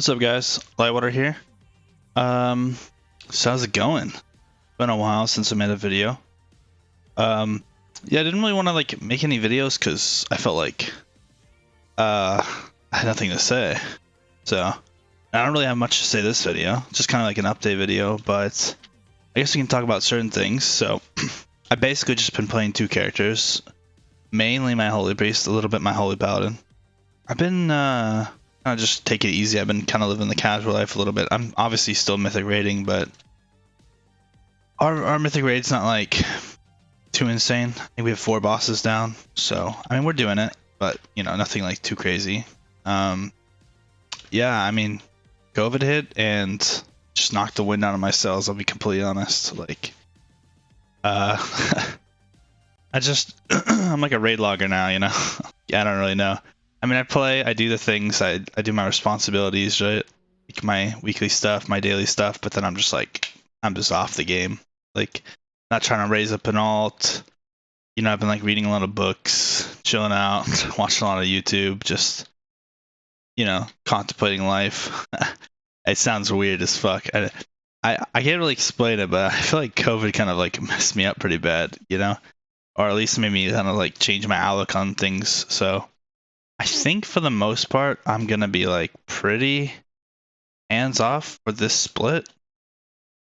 What's up, guys? Lightwater here. So how's it going? Been a while since I made a video. Yeah, I didn't really want to like make any videos because I felt like I had nothing to say. So I don't really have much to say this video. Just kind of like an update video, but I guess we can talk about certain things. So I basically just been playing two characters, mainly my Holy Priest, a little bit my Holy Paladin. I've been kind of just take it easy. I've been kind of living the casual life a little bit. I'm obviously still mythic raiding, but our mythic raid's not like too insane. I think we have 4 bosses down, so I mean we're doing it, but you know, nothing like too crazy. Yeah, I mean, COVID hit and just knocked the wind out of my sails. I'll be completely honest. Like, I just I'm like a raid logger now, you know. Yeah, I don't really know. I mean, I do the things, I do my responsibilities, right? Like my weekly stuff, my daily stuff, but then I'm just off the game. Like, not trying to raise up an alt. You know, I've been like reading a lot of books, chilling out, watching a lot of YouTube, just, you know, contemplating life. It sounds weird as fuck. I can't really explain it, but I feel like COVID kind of like messed me up pretty bad, you know? Or at least made me kind of like change my outlook on things. So I think for the most part, I'm going to be like pretty hands off for this split,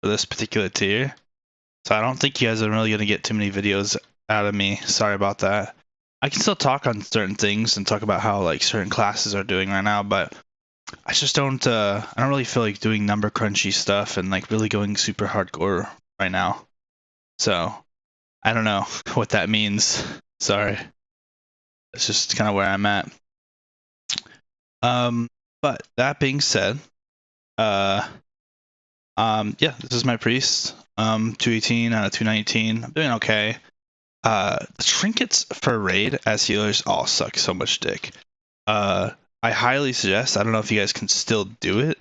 for this particular tier. So I don't think you guys are really going to get too many videos out of me. Sorry about that. I can still talk on certain things and talk about how like certain classes are doing right now, but I just don't I don't really feel like doing number crunchy stuff and like really going super hardcore right now. So I don't know what that means. Sorry. It's just kind of where I'm at. But that being said, yeah, this is my priest. 218 out of 219. I'm doing okay. The trinkets for raid as healers all suck so much dick. I highly suggest, I don't know if you guys can still do it.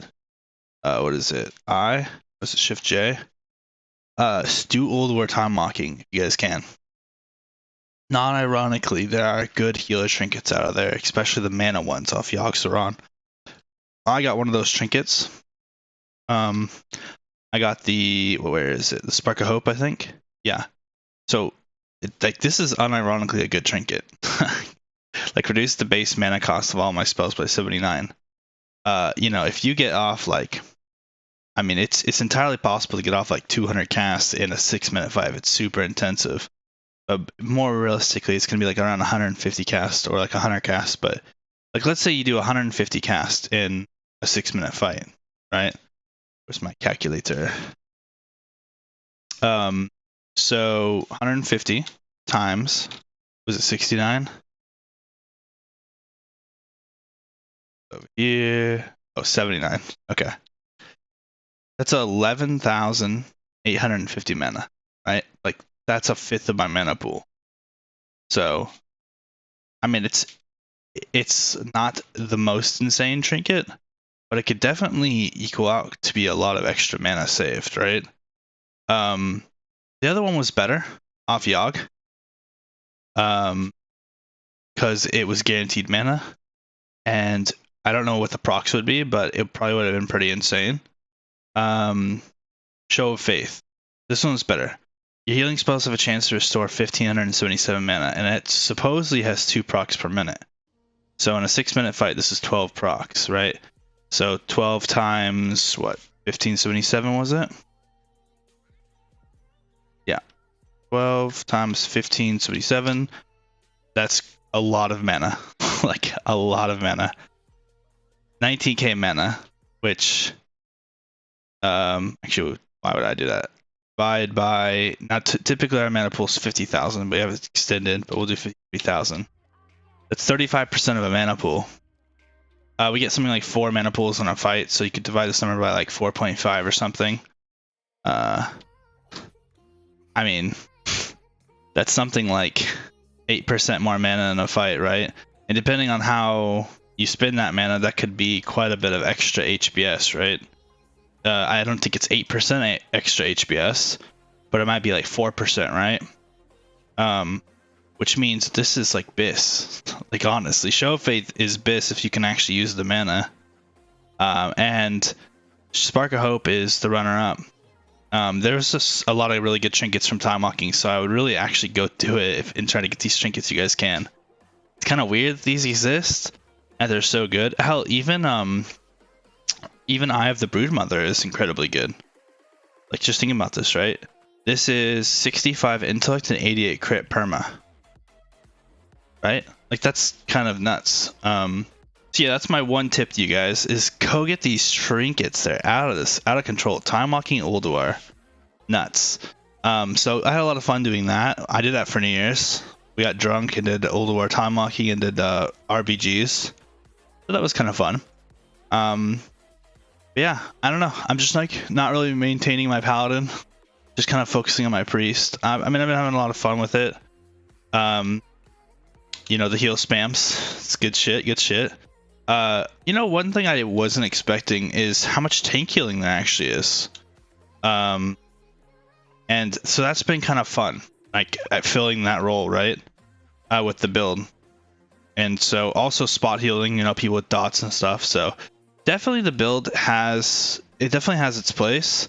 What is it? Was it Shift J? Do Old War Time Mocking, if you guys can. Non-ironically, there are good healer trinkets out of there, especially the mana ones off Yogg-Saron. I got one of those trinkets. I got the, where is it? The Spark of Hope, I think. Yeah. So, like, this is unironically a good trinket. Like, reduce the base mana cost of all my spells by 79. You know, if you get off like, I mean, it's entirely possible to get off like 200 casts in a 6-minute fight. It's super intensive. But more realistically, it's gonna be like around 150 cast or like 100 cast. But like, let's say you do 150 cast in a 6-minute fight, right? Where's my calculator? So 150 times, was it 69? Over here. Oh, 79. Okay. That's 11,850 mana, right? Like, that's a fifth of my mana pool. So, I mean, it's not the most insane trinket, but it could definitely equal out to be a lot of extra mana saved, right? The other one was better off Yogg, because it was guaranteed mana, and I don't know what the procs would be, but it probably would have been pretty insane. Show of Faith. This one's better. Your healing spells have a chance to restore 1,577 mana, and it supposedly has 2 procs per minute. So in a 6-minute fight, this is 12 procs, right? So 12 times, what, 1577 was it? Yeah. 12 times 1577. That's a lot of mana. Like, a lot of mana. 19k mana, which, actually, why would I do that? Divide by, not typically our mana pool is 50,000, but we have it extended, but we'll do 50,000. That's 35% of a mana pool. We get something like 4 mana pools in a fight, so you could divide this number by like 4.5 or something. I mean, that's something like 8% more mana in a fight, right? And depending on how you spend that mana, that could be quite a bit of extra HBS, right? I don't think it's 8% extra HBS, but it might be like 4%, right? Which means this is like BIS. Like, honestly, Show of Faith is BIS if you can actually use the mana. And Spark of Hope is the runner-up. There's just a lot of really good trinkets from time walking, so I would really actually go do it and try to get these trinkets you guys can. It's kind of weird these exist, and they're so good. Hell, even Eye of the Broodmother is incredibly good. Like, just thinking about this, right? This is 65 intellect and 88 crit perma. Right? Like, that's kind of nuts. So yeah, that's my one tip to you guys, is go get these trinkets. They're out of control. Time walking Ulduar. Nuts. So I had a lot of fun doing that. I did that for New Year's. We got drunk and did Ulduar time walking and did RBGs. So that was kind of fun. But yeah, I don't know. I'm just like not really maintaining my paladin. Just kind of focusing on my priest. I mean, I've been having a lot of fun with it. You know, the heal spams. It's good shit. Good shit. You know, one thing I wasn't expecting is how much tank healing there actually is. And so that's been kind of fun, like at filling that role, right? With the build. And so also spot healing, you know, people with dots and stuff. So definitely the build definitely has its place.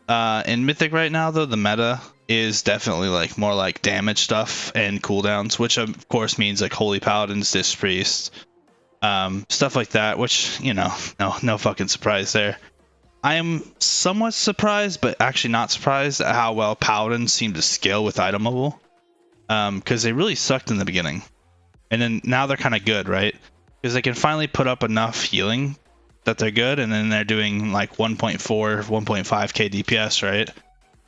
In Mythic right now, though, the meta is definitely like more like damage stuff and cooldowns, which of course means like Holy Paladins, Disc Priest, stuff like that, which, you know, no fucking surprise there. I am somewhat surprised, but actually not surprised at how well Paladins seem to scale with itemable. Because they really sucked in the beginning. And then now they're kind of good, right? Because they can finally put up enough healing that they're good, and then they're doing like 1.4, 1.5k DPS, right?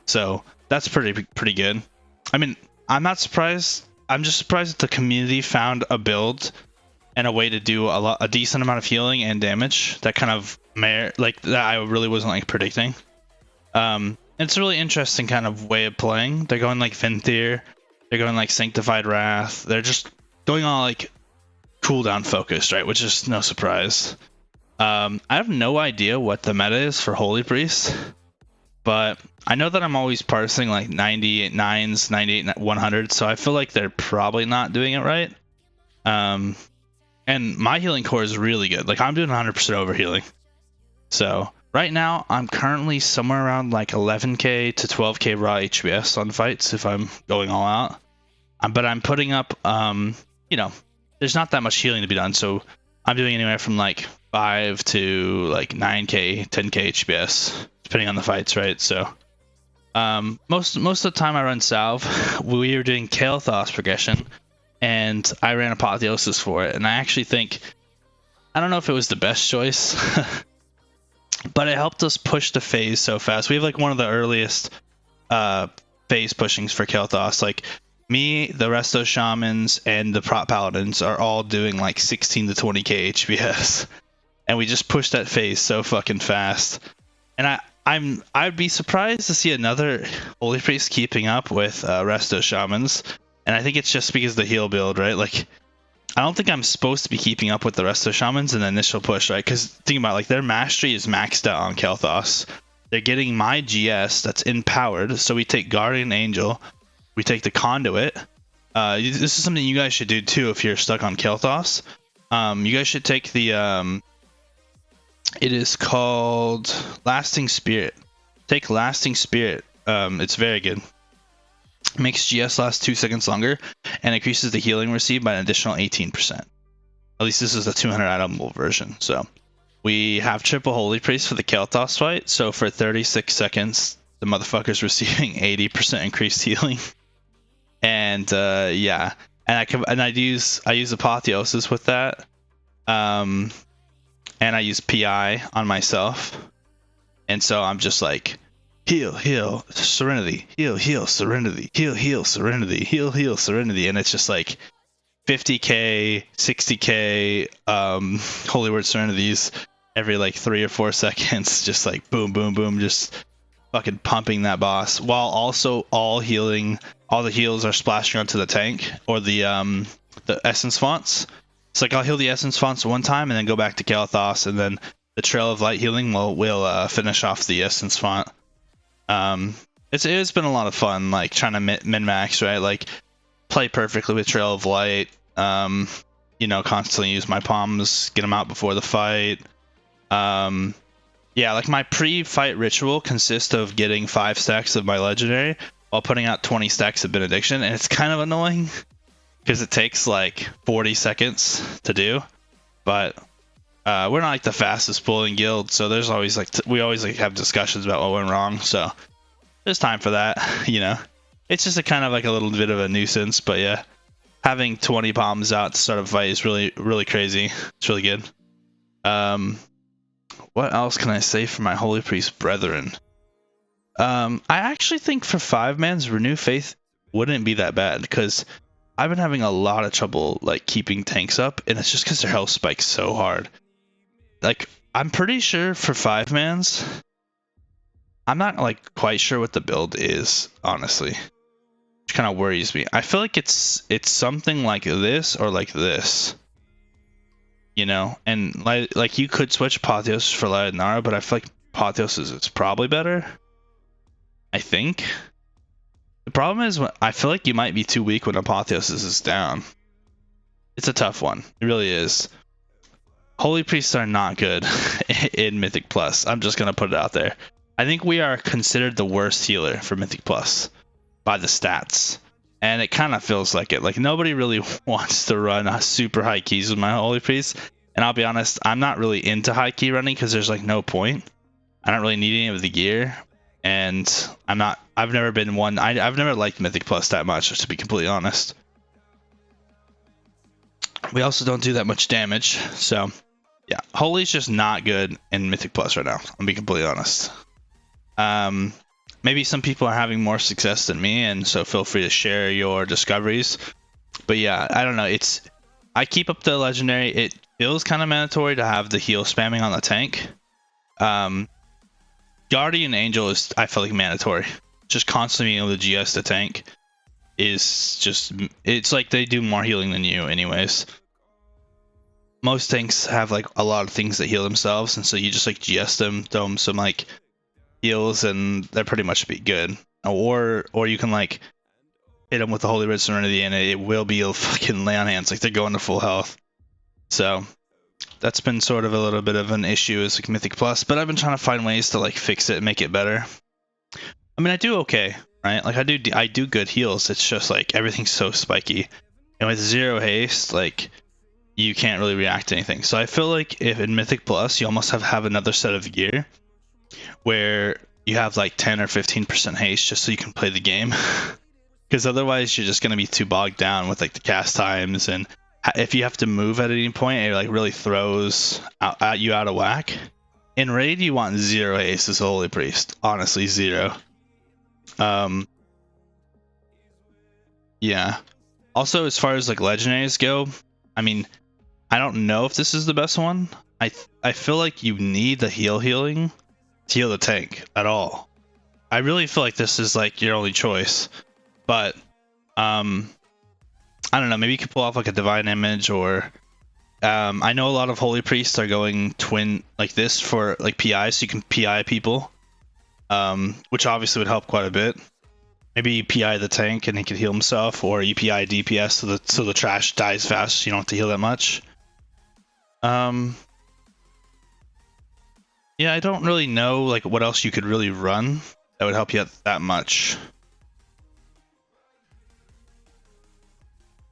So that's pretty good. I mean, I'm not surprised. I'm just surprised that the community found a build and a way to do a decent amount of healing and damage that kind of that I really wasn't like predicting. It's a really interesting kind of way of playing. They're going like Venthyr, they're going like Sanctified Wrath. They're just going all like cooldown focused, right? Which is no surprise. I have no idea what the meta is for Holy Priest, but I know that I'm always parsing like 98 9s, 98 100, so I feel like they're probably not doing it right. And my healing core is really good. Like, I'm doing 100% overhealing. So right now I'm currently somewhere around like 11k to 12k raw HBS on fights if I'm going all out. But I'm putting up, you know, there's not that much healing to be done, so I'm doing anywhere from like 5 to like 9k, 10k HBS, depending on the fights, right? So most of the time I run Salve. We were doing Kael'thas progression, and I ran Apotheosis for it, and I actually think, I don't know if it was the best choice, but it helped us push the phase so fast. We have like one of the earliest phase pushings for Kael'thas. Like, me, the Resto Shamans, and the Prop Paladins are all doing like 16 to 20k HBS. And we just pushed that phase so fucking fast. And I'd be surprised to see another Holy Priest keeping up with Resto Shamans. And I think it's just because of the heal build, right? Like, I don't think I'm supposed to be keeping up with the Resto Shamans in the initial push, right? Because think about it, like, their mastery is maxed out on Kael'thas. They're getting my GS that's empowered. So we take Guardian Angel. We take the Conduit. This is something you guys should do too if you're stuck on Kael'thas. You guys should take the... it is called Lasting Spirit. Take Lasting Spirit. It's very good. Makes GS last 2 seconds longer and increases the healing received by an additional 18%. At least this is the 200 itemable version. So we have triple Holy Priest for the Kael'thas fight. So for 36 seconds, the motherfucker's receiving 80% increased healing. And yeah, and I use Apotheosis with that, and I use PI on myself, and so I'm just like heal Serenity, heal Serenity, heal Serenity, heal Serenity, and it's just like 50k 60k Holy Word Serenities every like 3 or 4 seconds, just like boom boom boom, just fucking pumping that boss, while also all the heals are splashing onto the tank or the essence fonts. It's like I'll heal the essence fonts one time and then go back to Kael'thas, and then the Trail of Light healing will finish off the essence font. It's been a lot of fun, like trying to min max, right? Like play perfectly with Trail of Light. You know, constantly use my palms, get them out before the fight. Yeah, like my pre-fight ritual consists of getting 5 stacks of my legendary while putting out 20 stacks of benediction, and it's kind of annoying because it takes like 40 seconds to do. But we're not like the fastest pulling guild, so there's always like we always like have discussions about what went wrong. So there's time for that, you know. It's just a kind of like a little bit of a nuisance, but yeah, having 20 bombs out to start a fight is really crazy. It's really good. What else can I say for my Holy Priest brethren? I actually think for 5-mans, Renew Faith wouldn't be that bad because I've been having a lot of trouble like keeping tanks up, and it's just because their health spikes so hard. Like, I'm pretty sure for 5-mans, I'm not like quite sure what the build is, honestly. Which kind of worries me. I feel like it's something like this or like this. You know, and like you could switch Apotheosis for Ladanara, but I feel like Apotheosis is probably better. I think. The problem is I feel like you might be too weak when Apotheosis is down. It's a tough one. It really is. Holy Priests are not good in Mythic Plus. I'm just going to put it out there. I think we are considered the worst healer for Mythic Plus by the stats. And it kind of feels like it. Like, nobody really wants to run super high keys with my Holy Priest. And I'll be honest, I'm not really into high key running because there's like no point. I don't really need any of the gear. And I've never been one. I've never liked Mythic Plus that much, to be completely honest. We also don't do that much damage. So, yeah. Holy's just not good in Mythic Plus right now. I'll be completely honest. Maybe some people are having more success than me, and so feel free to share your discoveries. But yeah, I don't know. I keep up the legendary. It feels kind of mandatory to have the heal spamming on the tank. Guardian Angel is, I feel like, mandatory. Just constantly being able to GS the tank is just, it's like they do more healing than you anyways. Most tanks have like a lot of things that heal themselves, and so you just like GS them, throw them some like heals, and they're pretty much be good. Or you can like hit them with the Holy Red Serenity, and it will be a fucking lay on hands, like they're going to full health. So that's been sort of a little bit of an issue as like Mythic Plus, but I've been trying to find ways to like fix it and make it better. I mean, I do okay, right? Like I do good heals. It's just like everything's so spiky, and with 0 haste, like you can't really react to anything. So I feel like if in Mythic Plus, you almost have another set of gear where you have like 10 or 15% haste just so you can play the game. Because otherwise you're just going to be too bogged down with like the cast times, and if you have to move at any point, it like really throws you out of whack. In raid, you want 0 haste as a Holy Priest. Honestly, 0. Yeah. Also, as far as like legendaries go, I mean, I don't know if this is the best one. I feel like you need the healing to heal the tank at all. I really feel like this is like your only choice. But I don't know, maybe you could pull off like a divine image, or I know a lot of Holy Priests are going twin like this for like PI, so you can PI people, which obviously would help quite a bit. Maybe you PI the tank and he could heal himself, or you PI DPS so the trash dies fast, so you don't have to heal that much. Yeah, I don't really know like what else you could really run that would help you out that much.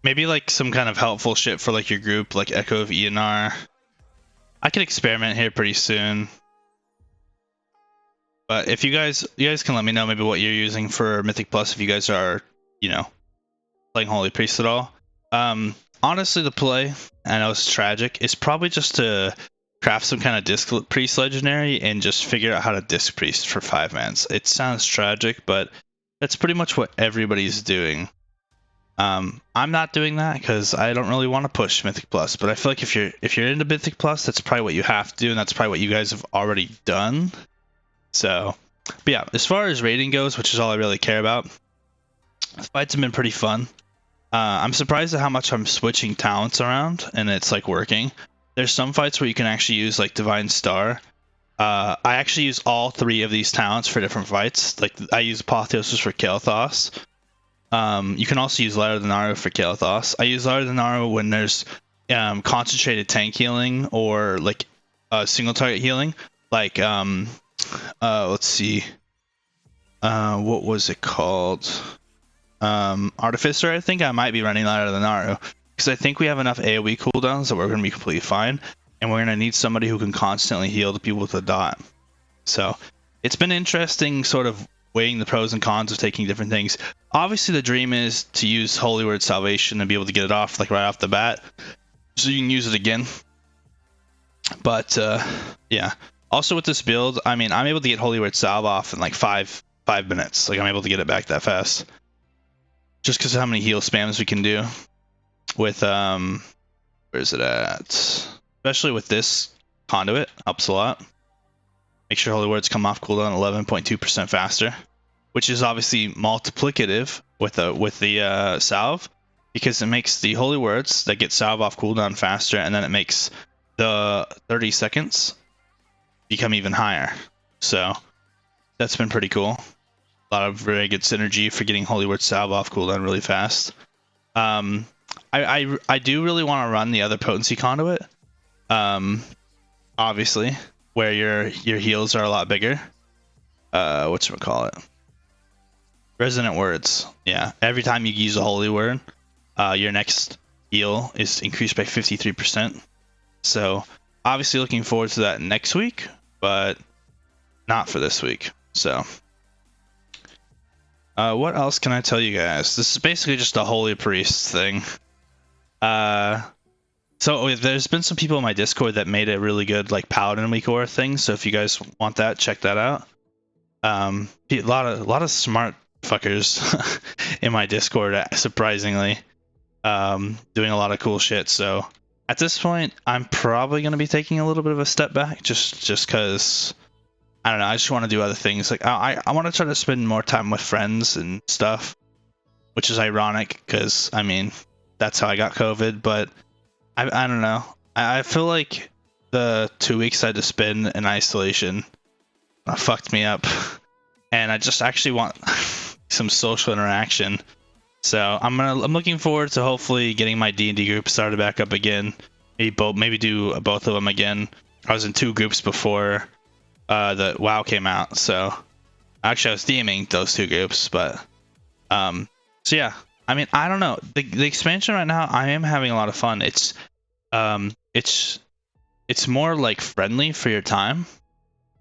Maybe like some kind of helpful shit for like your group, like Echo of ENR. I could experiment here pretty soon. But if you guys can let me know maybe what you're using for Mythic Plus if you guys are, you know, playing Holy Priest at all. Honestly, the play, I know it's tragic, it's probably just to craft some kind of Disc Priest legendary and just figure out how to Disc Priest for 5-mans. It sounds tragic, but that's pretty much what everybody's doing. I'm not doing that because I don't really want to push Mythic Plus, but I feel like if you're into Mythic Plus, that's probably what you have to do, and that's probably what you guys have already done. So, but yeah, as far as rating goes, which is all I really care about, the fights have been pretty fun. I'm surprised at how much I'm switching talents around, and it's like working. There's some fights where you can actually use like Divine Star. I actually use all 3 of these talents for different fights. Like I use Apotheosis for Kael'thas. You can also use Ladanara for Kael'thas. I use Ladanara when there's concentrated tank healing, or like single target healing, like let's see, what was it called? Artificer. I think I might be running that out of the Naru because I think we have enough AoE cooldowns that we're going to be completely fine, and we're going to need somebody who can constantly heal the people with a dot. So it's been interesting, sort of weighing the pros and cons of taking different things. Obviously, the dream is to use Holy Word Salvation and be able to get it off like right off the bat, so you can use it again. But yeah. Also with this build, I mean, I'm able to get Holy Word Salve off in like five minutes. Like I'm able to get it back that fast, just because of how many heal spams we can do with where's it at? Especially with this conduit, helps a lot. Make sure Holy Words come off cooldown 11.2% faster, which is obviously multiplicative with the salve, because it makes the Holy Words that get salve off cooldown faster, and then it makes the 30 seconds become even higher. So that's been pretty cool. A lot of very good synergy for getting Holy Word salve off cooldown really fast. I do really want to run the other potency conduit. Obviously, where your heals are a lot bigger. Whatchamacallit? Resonant words. Yeah. Every time you use a holy word, your next heal is increased by 53%. So obviously looking forward to that next week, but not for this week. So what else can I tell you guys? This is basically just a holy priest thing. So there's been some people in my Discord that made a really good like Paladin Week Aura thing. So if you guys want that, check that out. A lot of smart fuckers in my Discord, surprisingly, doing a lot of cool shit. So at this point, I'm probably going to be taking a little bit of a step back, just because I don't know. I just want to do other things. Like I want to try to spend more time with friends and stuff, which is ironic because I mean that's how I got COVID. But I don't know. I feel like the 2 weeks I had to spend in isolation fucked me up, and I just actually want some social interaction. So I'm looking forward to hopefully getting my D&D group started back up again. Maybe do both of them again. I was in 2 groups before the WoW came out, so actually I was DMing those 2 groups. But so yeah, I mean, I don't know. The expansion right now, I am having a lot of fun. It's more like friendly for your time.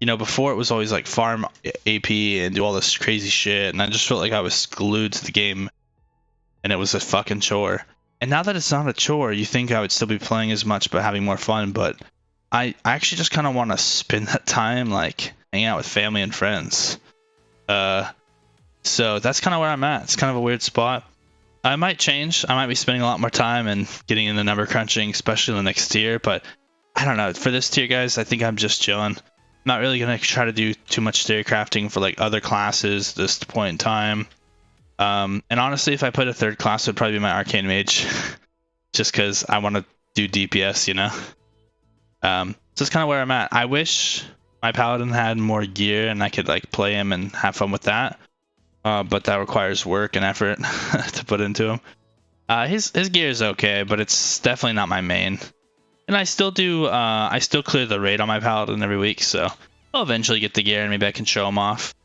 You know, before it was always like farm AP and do all this crazy shit, and I just felt like I was glued to the game, and it was a fucking chore. And now that it's not a chore, you think I would still be playing as much but having more fun, but I actually just kind of want to spend that time like hanging out with family and friends. So that's kind of where I'm at. It's kind of a weird spot. I might change. I might be spending a lot more time and getting into number crunching, especially in the next tier. But I don't know. For this tier, guys, I think I'm just chilling. I'm not really going to try to do too much theory crafting for like other classes at this point in time. And honestly, if I put a third class, it would probably be my Arcane Mage. Just because I want to do DPS, you know? So that's kind of where I'm at. I wish my Paladin had more gear and I could like play him and have fun with that. But that requires work and effort to put into him. His gear is okay, but it's definitely not my main. And I still do. I still clear the raid on my Paladin every week, so I'll eventually get the gear and maybe I can show him off.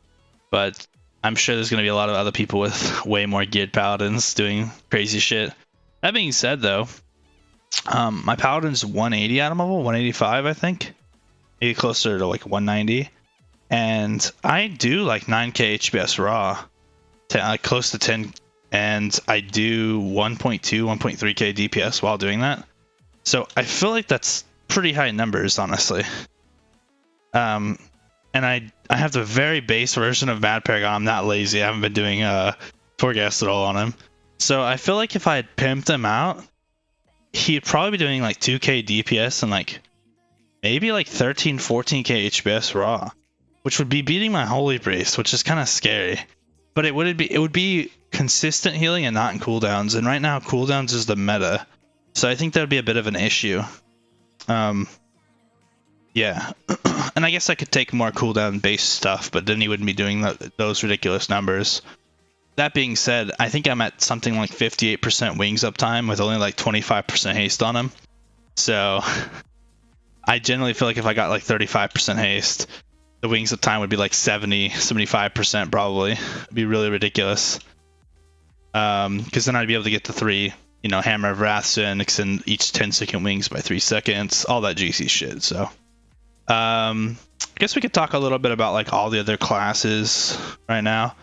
But I'm sure there's gonna be a lot of other people with way more geared Paladins doing crazy shit. That being said, though, my Paladin's 180 item level, 185, I think, maybe closer to like 190, and I do like 9k HPS raw. Close to 10, and I do 1.2, 1.3k DPS while doing that. So I feel like that's pretty high numbers, honestly. And I have the very base version of Mad Paragon. I'm not lazy. I haven't been doing Torghast at all on him. So I feel like if I had pimped him out, he'd probably be doing like 2k DPS and like maybe like 13, 14k HPS raw, which would be beating my Holy Priest, which is kind of scary. But it would be consistent healing and not in cooldowns. And right now, cooldowns is the meta, so I think that would be a bit of an issue. Yeah, and I guess I could take more cooldown based stuff, but then he wouldn't be doing those ridiculous numbers. That being said, I think I'm at something like 58% wings uptime with only like 25% haste on him. So I generally feel like if I got like 35% haste, the wings of time would be like 70, 75% probably. It'd be really ridiculous. Because then I'd be able to get the 3, you know, Hammer of Wraths in, extend each 10-second wings by 3 seconds, all that juicy shit. So, I guess we could talk a little bit about like all the other classes right now.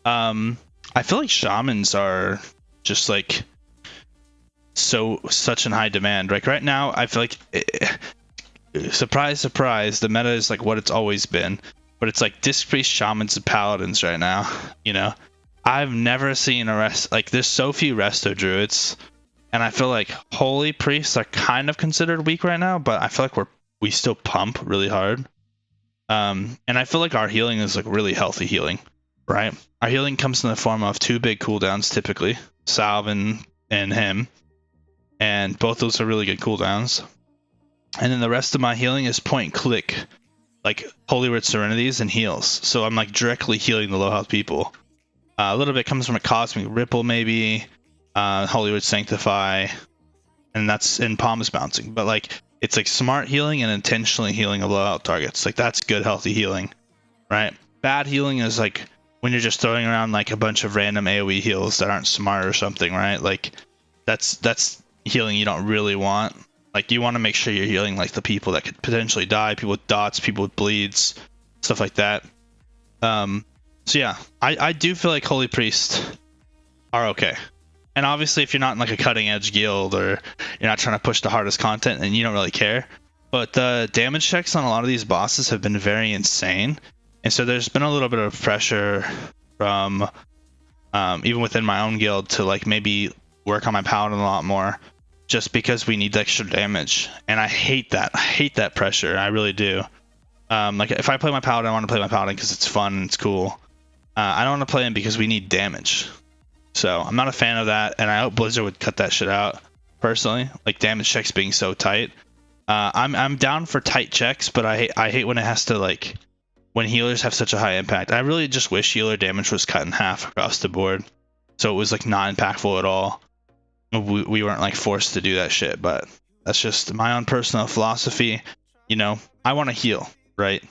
I feel like shamans are just like such in high demand. Like right now, I feel like surprise, surprise, the meta is like what it's always been, but it's like disc priest, shamans, and paladins right now. You know, I've never seen a rest like there's so few resto druids, and I feel like holy priests are kind of considered weak right now, but I feel like we still pump really hard. And I feel like our healing is like really healthy healing, right? Our healing comes in the form of 2 big cooldowns typically, Salve and him, and both those are really good cooldowns. And then the rest of my healing is point click, like Holy Word Serenities and heals. So I'm like directly healing the low health people. A little bit comes from a Cosmic Ripple maybe, Holy Word Sanctify, and that's in Palms Bouncing. But like it's like smart healing and intentionally healing of low health targets. Like that's good healthy healing, right? Bad healing is like when you're just throwing around like a bunch of random AoE heals that aren't smart or something, right? Like that's healing you don't really want. Like you want to make sure you're healing like the people that could potentially die, people with dots, people with bleeds, stuff like that. So yeah, I do feel like Holy Priest are okay. And obviously if you're not in like a cutting edge guild or you're not trying to push the hardest content and you don't really care, but the damage checks on a lot of these bosses have been very insane. And so there's been a little bit of pressure from even within my own guild to like maybe work on my paladin a lot more, just because we need extra damage. And I hate that. I hate that pressure. I really do. Like if I play my paladin, I want to play my paladin because it's fun and it's cool. I don't want to play him because we need damage. So I'm not a fan of that, and I hope Blizzard would cut that shit out personally, like damage checks being so tight. I'm down for tight checks, but I hate when it has to like when healers have such a high impact. I really just wish healer damage was cut in half across the board, so it was like not impactful at all. We weren't like forced to do that shit, but that's just my own personal philosophy. You know, I want to heal, right?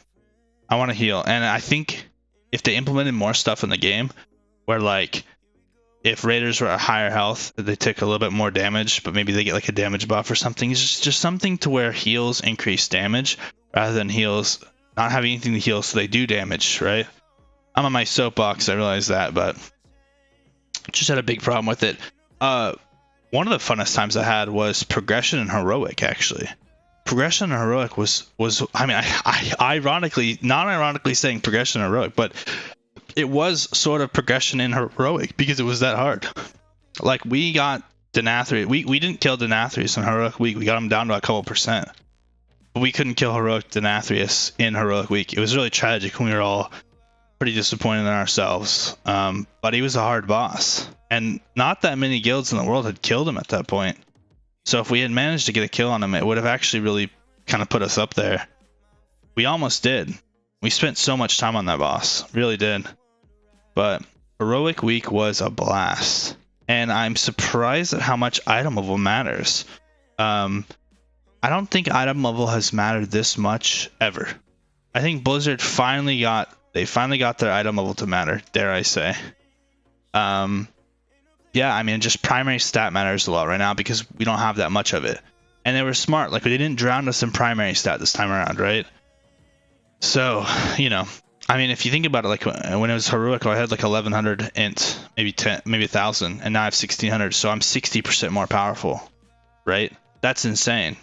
I want to heal, and I think if they implemented more stuff in the game where like if raiders were at higher health, they took a little bit more damage, but maybe they get like a damage buff or something. It's just something to where heals increase damage rather than heals not having anything to heal so they do damage, right? I'm on my soapbox, I realize that, but just had a big problem with it. One of the funnest times I had was progression in heroic, actually. Progression in heroic was I mean, I ironically, not ironically saying progression in heroic, but it was sort of progression in heroic because it was that hard. Like we got Denathrius, we didn't kill Denathrius in heroic week. We got him down to a couple percent, but we couldn't kill heroic Denathrius in heroic week. It was really tragic, and we were all pretty disappointed in ourselves. But he was a hard boss, and not that many guilds in the world had killed him at that point. So if we had managed to get a kill on him, it would have actually really kind of put us up there. We almost did. We spent so much time on that boss, really did. But heroic week was a blast, and I'm surprised at how much item level matters. I don't think item level has mattered this much ever. I think Blizzard finally got their item level to matter, dare I say. Yeah, I mean, just primary stat matters a lot right now because we don't have that much of it. And they were smart, like they didn't drown us in primary stat this time around, right? So, you know, I mean, if you think about it, like when it was heroic, I had like 1100 int, maybe 10, maybe 1000, and now I have 1600, so I'm 60% more powerful, right? That's insane.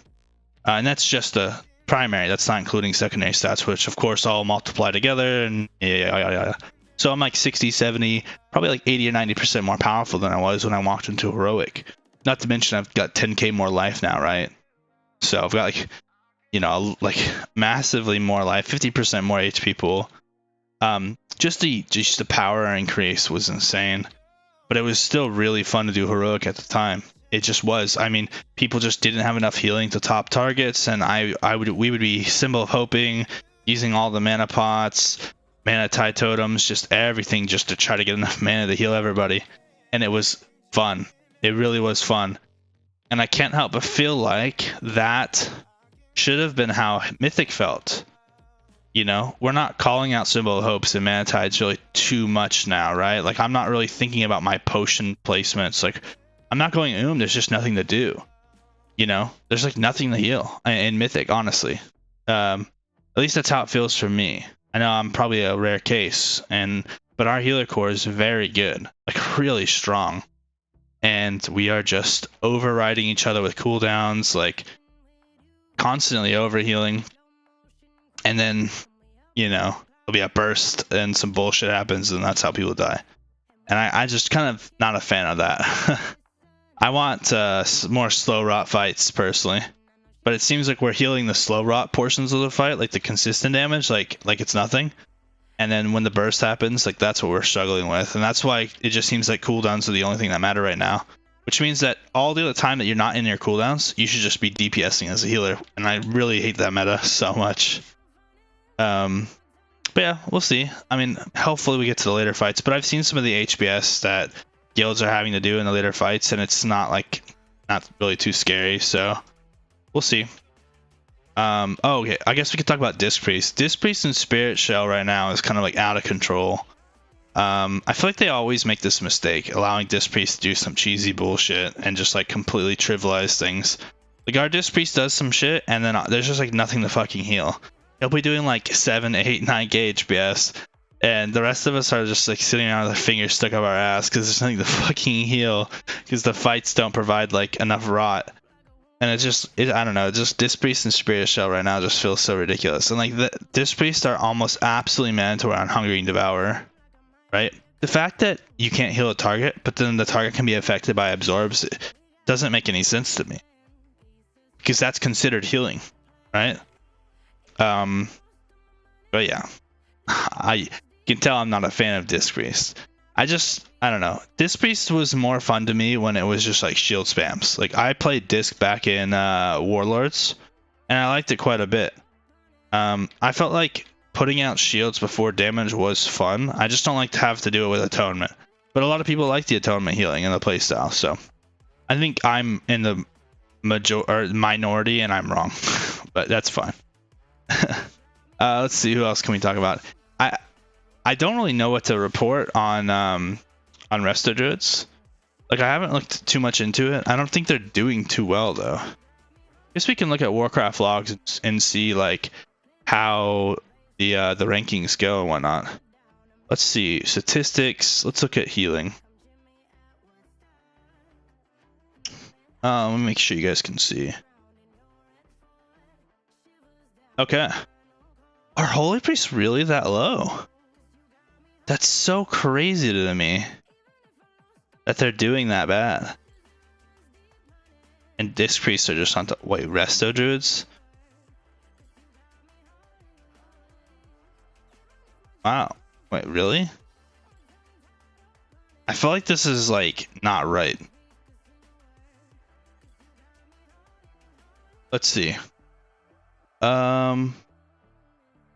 And that's just the primary, that's not including secondary stats, which of course all multiply together, and yeah. So I'm like 60, 70, probably like 80 or 90% more powerful than I was when I walked into heroic. Not to mention I've got 10k more life now, right? So I've got like, you know, like massively more life, 50% more HP pool. Just the power increase was insane, but it was still really fun to do heroic at the time. It just was. I mean, people just didn't have enough healing to top targets, and we would be symbol of hoping, using all the mana pots, mana tie totems, just everything just to try to get enough mana to heal everybody. And it was fun. It really was fun. And I can't help but feel like that should have been how Mythic felt. You know, we're not calling out Symbol of Hopes and Mana Tides really too much now, right? Like, I'm not really thinking about my potion placements. Like, I'm not going, there's just nothing to do. You know, there's like nothing to heal in Mythic, honestly. At least that's how it feels for me. I know I'm probably a rare case, but our healer core is very good, like really strong. And we are just overriding each other with cooldowns, like constantly overhealing. And then, you know, there'll be a burst and some bullshit happens, and that's how people die. And I just kind of not a fan of that. I want more slow rot fights personally, but it seems like we're healing the slow rot portions of the fight, like the consistent damage, like it's nothing. And then when the burst happens, like that's what we're struggling with, and that's why it just seems like cooldowns are the only thing that matter right now. Which means that all the other time that you're not in your cooldowns, you should just be DPSing as a healer, and I really hate that meta so much. But yeah, we'll see. I mean, hopefully we get to the later fights, but I've seen some of the HBS that guilds are having to do in the later fights, and it's not really too scary, so we'll see. Oh, okay, I guess we could talk about Disc Priest. Disc Priest and Spirit Shell right now is kind of like out of control. I feel like they always make this mistake, allowing Disc Priest to do some cheesy bullshit and just like completely trivialize things. Like our Disc Priest does some shit, and then there's just like nothing to fucking heal. He'll be doing like 7, 8, 9k HBS, and the rest of us are just like sitting around with our fingers stuck up our ass because there's nothing to fucking heal because the fights don't provide like enough rot. And I don't know, just Disc Priest and Spirit Shell right now just feels so ridiculous. And like the Disc Priest are almost absolutely mandatory on Hungry and Devour, right? The fact that you can't heal a target, but then the target can be affected by absorbs, it doesn't make any sense to me. Because that's considered healing, right? But yeah, I can tell I'm not a fan of Disc Priest. I don't know. Disc Priest was more fun to me when it was just like shield spams. Like I played Disc back in Warlords, and I liked it quite a bit. I felt like putting out shields before damage was fun. I just don't like to have to do it with Atonement. But a lot of people like the Atonement healing in the playstyle, so I think I'm in the minority and I'm wrong, but that's fine. Let's see, who else can we talk about? I don't really know what to report on Resto Druids. Like I haven't looked too much into it. I don't think they're doing too well though. I guess we can look at Warcraft logs and see like how the rankings go and whatnot. Let's see statistics. Let's look at healing. Let me make sure you guys can see. Okay. Are Holy Priests really that low? That's so crazy to me that they're doing that bad. And Disc Priests are just on wait, Resto Druids? Wow. Wait, really? I feel like this is like not right. Let's see.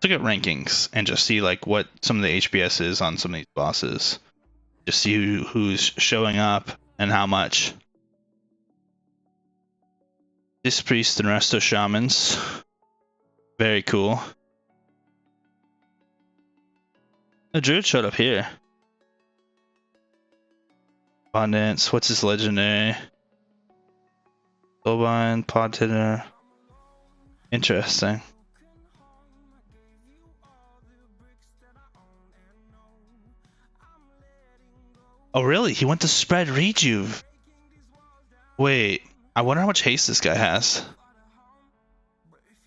Look at rankings and just see like what some of the HBS is on some of these bosses. Just see who's showing up and how much. Disc Priest and Resto Shamans. Very cool. The Druid showed up here. Abundance. What's his legendary? Soulbind, Pod Hitter. Interesting. Oh really? He went to spread rejuve. Wait, I wonder how much haste this guy has.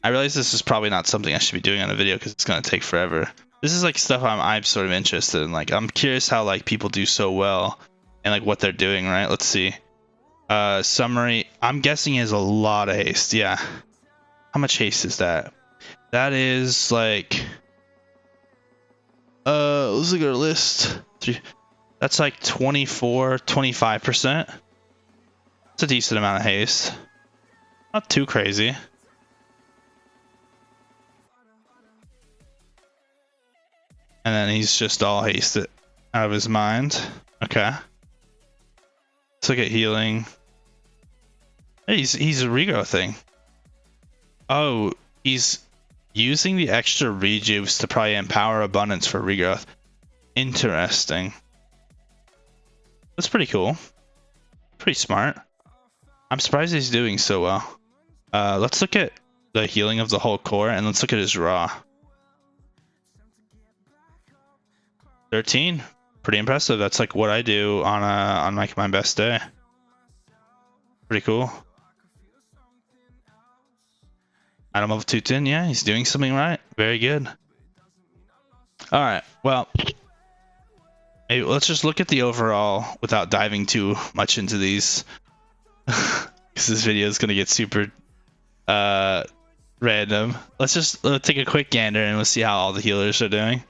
I realize this is probably not something I should be doing on a video because it's gonna take forever. This is like stuff I'm sort of interested in. Like I'm curious how like people do so well and like what they're doing, right? Let's see. Summary. I'm guessing he has a lot of haste. Yeah. How much haste is that? That is like let's look at our list. That's like 25%. It's a decent amount of haste. Not too crazy. And then he's just all hasted out of his mind. Okay. Let's look at healing. Hey, he's a regrowth thing. Oh, he's using the extra rejuves to probably empower abundance for regrowth. Interesting. That's pretty cool. Pretty smart. I'm surprised he's doing so well. Let's look at the healing of the whole core, and let's look at his raw. 13. Pretty impressive. That's like what I do on like my best day. Pretty cool. Item level 210. Yeah, he's doing something right. Very good. All right. Well, maybe let's just look at the overall without diving too much into these, because this video is gonna get super random. Let's just take a quick gander and we'll see how all the healers are doing.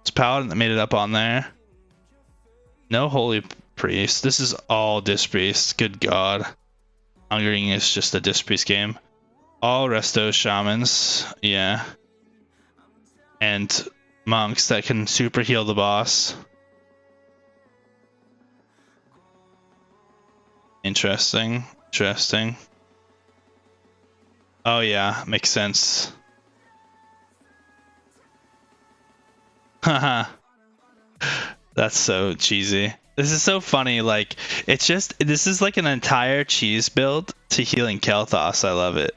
It's Paladin that made it up on there. No Holy Priest. This is all Disc Priest. Good God. Hungering is just a Disc Priest game. All Resto Shamans. Yeah. And monks that can super heal the boss. Interesting. Interesting. Oh yeah, makes sense. Haha. That's so cheesy. This is so funny. Like, it's just, this is like an entire cheese build to healing Kel'Thas. I love it.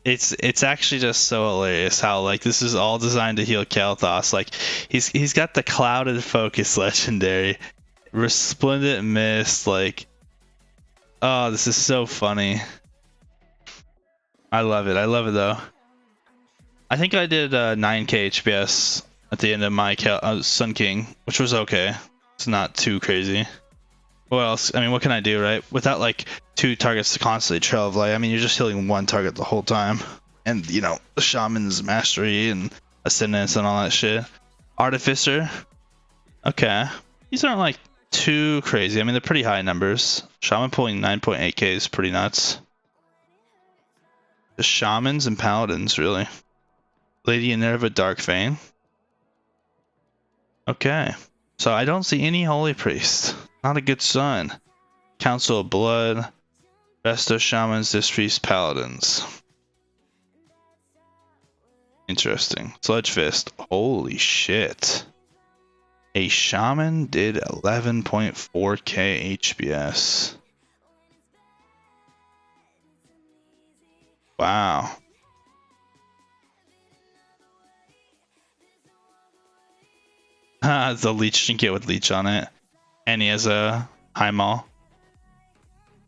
It's actually just so hilarious how like this is all designed to heal Kel'Thas. Like he's got the Clouded Focus legendary, Resplendent Mist. Like, oh, this is so funny. I love it. I love it though. I think I did 9k HPS at the end of my Sun King, which was okay. It's not too crazy. What else? I mean, what can I do, right? Without like 2 targets to constantly trail of light. I mean, you're just healing 1 target the whole time. And, you know, the Shaman's Mastery and Ascendance and all that shit. Artificer. Okay. These aren't like too crazy. I mean, they're pretty high numbers. Shaman pulling 9.8k is pretty nuts. The Shamans and Paladins, really. Lady Minerva Dark Fane. Okay. So I don't see any Holy Priest. Not a good sign. Council of Blood. Resto Shamans, Disc Priest, Paladins. Interesting. Sludge Fist. Holy shit. A Shaman did 11.4k HPS. Wow. The Leech Trinket with Leech on it. And he has a high maul.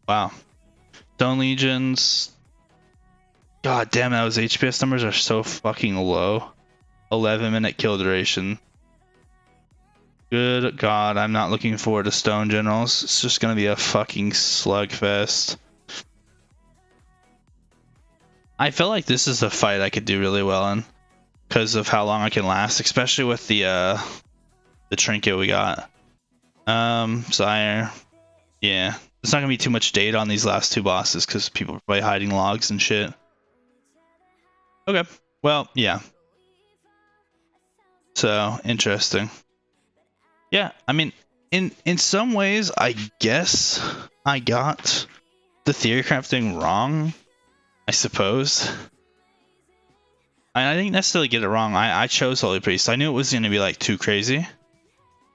Wow. Stone Legions. God damn, those HPS numbers are so fucking low. 11-minute kill duration. Good God, I'm not looking forward to Stone Generals. It's just gonna be a fucking slugfest. I feel like this is a fight I could do really well in because of how long I can last, especially with the trinket we got. Sire. Yeah. There's not gonna be too much data on these last 2 bosses because people are probably hiding logs and shit. Okay. Well, yeah. So, interesting. Yeah, I mean, in some ways, I guess I got the theory crafting wrong, I suppose. I didn't necessarily get it wrong. I chose Holy Priest. I knew it was going to be like too crazy.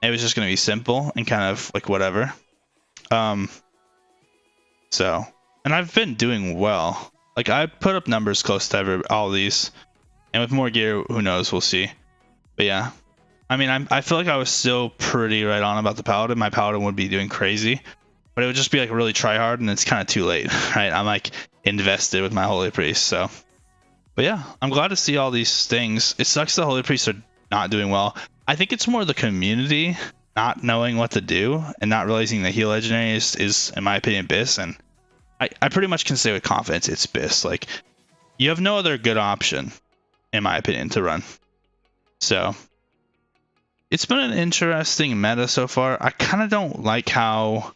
It was just going to be simple and kind of like whatever. So, and I've been doing well. Like I put up numbers close to all these, and with more gear, who knows? We'll see. But yeah, I mean, I feel like I was still pretty right on about the Paladin. My Paladin would be doing crazy, but it would just be like really try hard, and it's kind of too late, right? I'm like invested with my Holy Priest, so. But yeah, I'm glad to see all these things. It sucks the Holy Priests are not doing well. I think it's more the community not knowing what to do and not realizing the heal legendary is in my opinion, BIS. And I pretty much can say with confidence it's BIS. Like, you have no other good option, in my opinion, to run. So, it's been an interesting meta so far. I kind of don't like how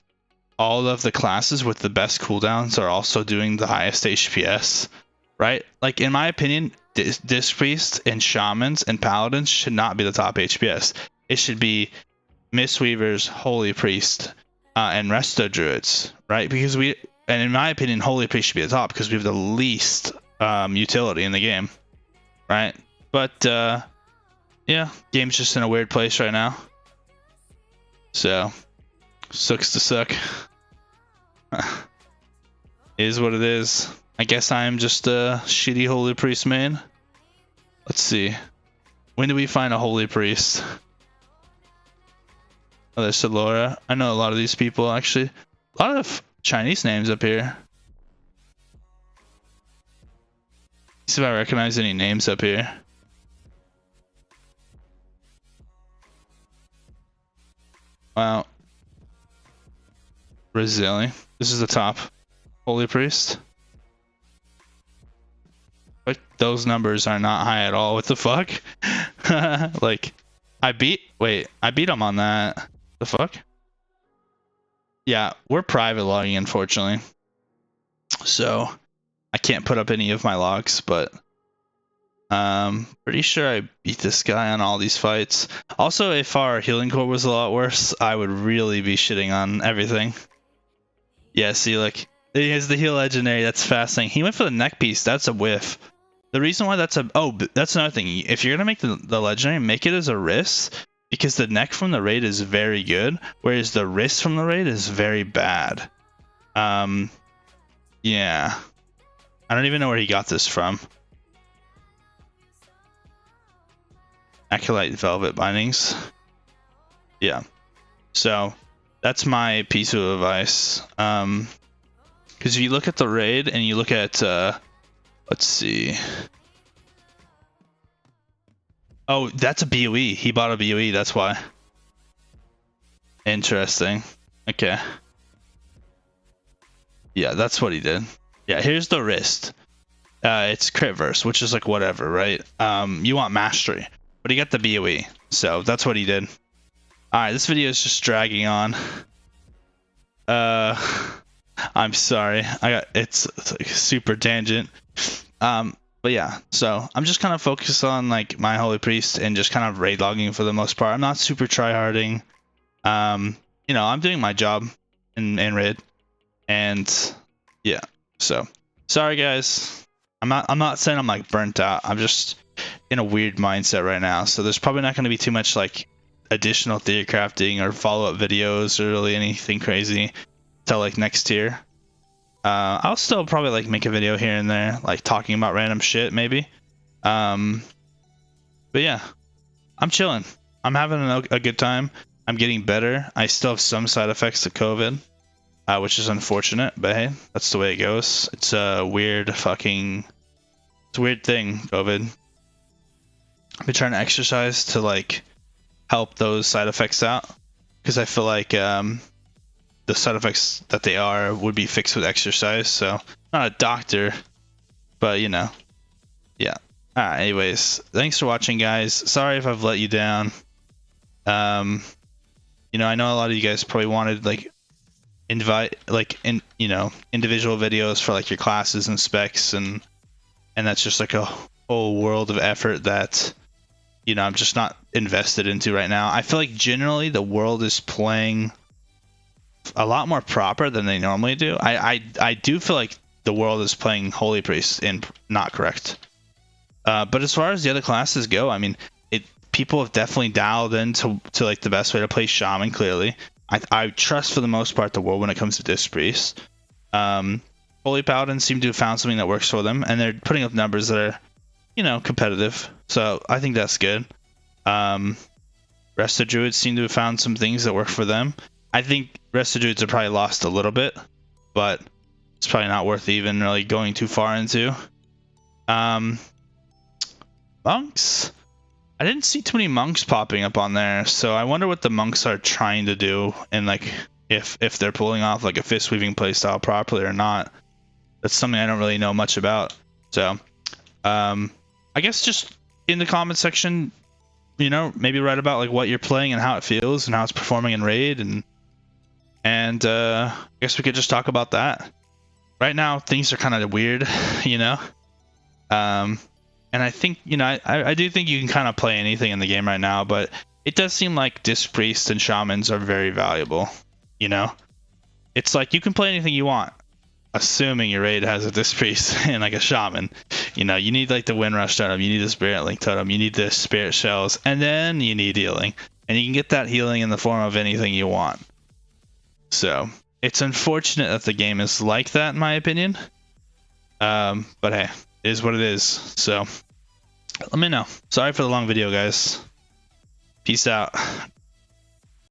all of the classes with the best cooldowns are also doing the highest HPS. Right? Like, in my opinion, Disc Priest and Shamans and Paladins should not be the top HPS. It should be Mistweavers, Holy Priest, and Resto Druids, right? Because And in my opinion, Holy Priest should be the top because we have the least utility in the game, right? But yeah, game's just in a weird place right now. So, sucks to suck. Is what it is. I guess I'm just a shitty Holy Priest main. Let's see. When do we find a Holy Priest? Oh, there's Solora. I know a lot of these people, actually. A lot of Chinese names up here. See if I recognize any names up here. Wow. Brazilian. This is the top Holy Priest. Like, those numbers are not high at all. What the fuck? Like, I beat him on that. The fuck? Yeah, we're private logging, unfortunately. So, I can't put up any of my logs, but pretty sure I beat this guy on all these fights. Also, if our healing core was a lot worse, I would really be shitting on everything. Yeah, see, like, he has the heal legendary. That's fascinating. He went for the neck piece. That's a whiff. The reason why that's that's another thing. If you're gonna make the legendary, make it as a wrist, because the neck from the raid is very good, whereas the wrist from the raid is very bad. Yeah. I don't even know where he got this from. Acolyte Velvet Bindings. Yeah. So, that's my piece of advice. Because if you look at the raid and you look at, let's see. Oh, that's a BOE. He bought a BOE, that's why. Interesting. Okay. Yeah, that's what he did. Yeah, here's the wrist. It's crit verse, which is like whatever, right? You want mastery, but he got the BOE, so that's what he did. All right, this video is just dragging on. I'm sorry. It's like super tangent. But yeah, so I'm just kind of focused on like my Holy Priest and just kind of raid logging for the most part. I'm not super tryharding. You know, I'm doing my job in raid, and yeah. So sorry guys. I'm not saying I'm like burnt out. I'm just in a weird mindset right now. So there's probably not going to be too much like additional theory crafting or follow-up videos or really anything crazy till like next year. I'll still probably like make a video here and there, like talking about random shit maybe. But yeah, I'm chilling. I'm having a good time. I'm getting better. I still have some side effects of COVID, which is unfortunate, but hey, that's the way it goes. It's a weird it's a weird thing, COVID. I've been trying to exercise to like help those side effects out, because I feel like the side effects that they are would be fixed with exercise. So, not a doctor, but you know, yeah. Anyways, thanks for watching, guys. Sorry if I've let you down. You know, I know a lot of you guys probably wanted like individual videos for like your classes and specs, and that's just like a whole world of effort that, you know, I'm just not invested into right now. I feel like generally the world is playing a lot more proper than they normally do. I do feel like the world is playing Holy Priest and not correct. But as far as the other classes go, I mean, people have definitely dialed into like the best way to play Shaman. Clearly, I trust for the most part the world when it comes to Disc Priest. Holy Paladins seem to have found something that works for them, and they're putting up numbers that are, you know, competitive. So I think that's good. Rest of Druids seem to have found some things that work for them. I think Rest of Druids have probably lost a little bit, but it's probably not worth even really going too far into. Monks? I didn't see too many monks popping up on there, so I wonder what the monks are trying to do, and like if they're pulling off like a fist weaving playstyle properly or not. That's something I don't really know much about. So I guess just in the comment section, you know, maybe write about like what you're playing and how it feels and how it's performing in raid, and I guess we could just talk about that. Right now things are kind of weird, you know. And I think, you know, I do think you can kind of play anything in the game right now, but it does seem like Disc Priests and Shamans are very valuable, you know? It's like you can play anything you want. assuming your raid has a Disc Priest and like a Shaman, you know, you need like the Windrush totem, you need the Spirit Link totem, you need the Spirit Shells, and then you need healing. And you can get that healing in the form of anything you want. So it's unfortunate that the game is like that, in my opinion. But hey, it is what it is. So let me know. Sorry for the long video, guys. Peace out.